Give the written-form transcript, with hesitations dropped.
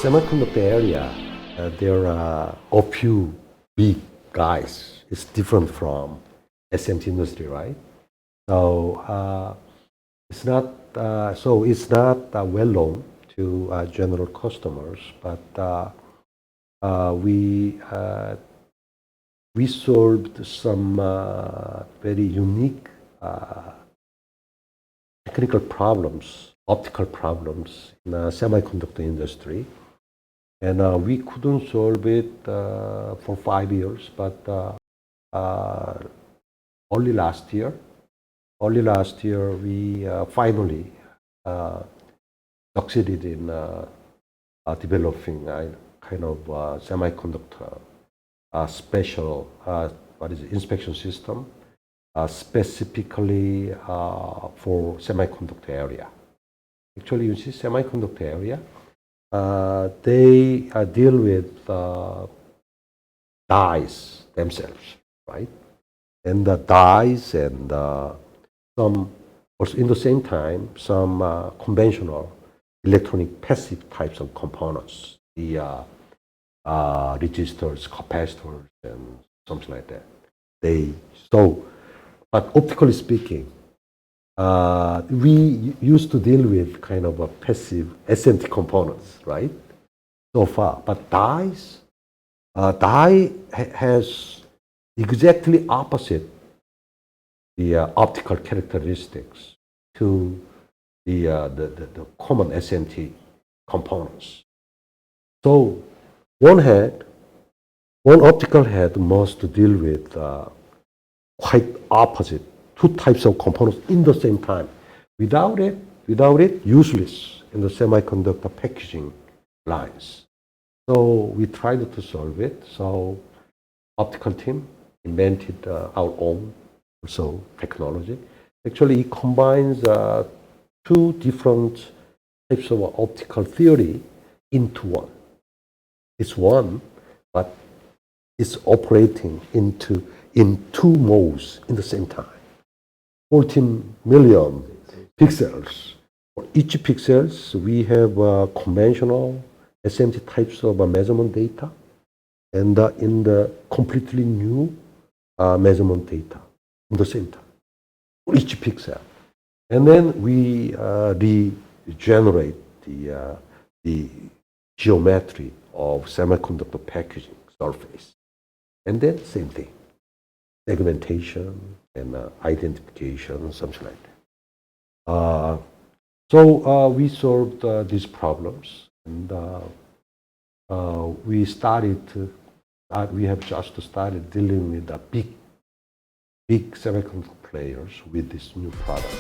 semiconductor area, there are a few big guys. It's different from SMT industry, right? So it's not well known to general customers, but we solved some very unique technical problems, optical problems in the semiconductor industry. And we couldn't solve it for 5 years, but only last year we finally succeeded in developing a kind of semiconductor special inspection system specifically for semiconductor area. Actually, you see semiconductor area, they deal with dyes themselves, right? And the dyes and some, also in the same time, some conventional electronic passive types of components, the resistors, capacitors, and something like that. But optically speaking, we used to deal with kind of a passive SMT components, right? So far, but dyes, dye has exactly opposite the optical characteristics to the common SMT components. So one optical head must deal with quite opposite two types of components in the same time. Without it, useless in the semiconductor packaging lines. So we tried to solve it. So optical team invented our own also technology. Actually, it combines two different types of optical theory into one. It's one, but it's operating in two modes in the same time. 14 million pixels. For each pixels, we have conventional SMT types of measurement data, and in the completely new measurement data in the same time for each pixel. And then we regenerate the geometry of semiconductor packaging surface. And then same thing, segmentation and identification, something like that. So we solved these problems, and we have just started dealing with the big semiconductor players with this new product.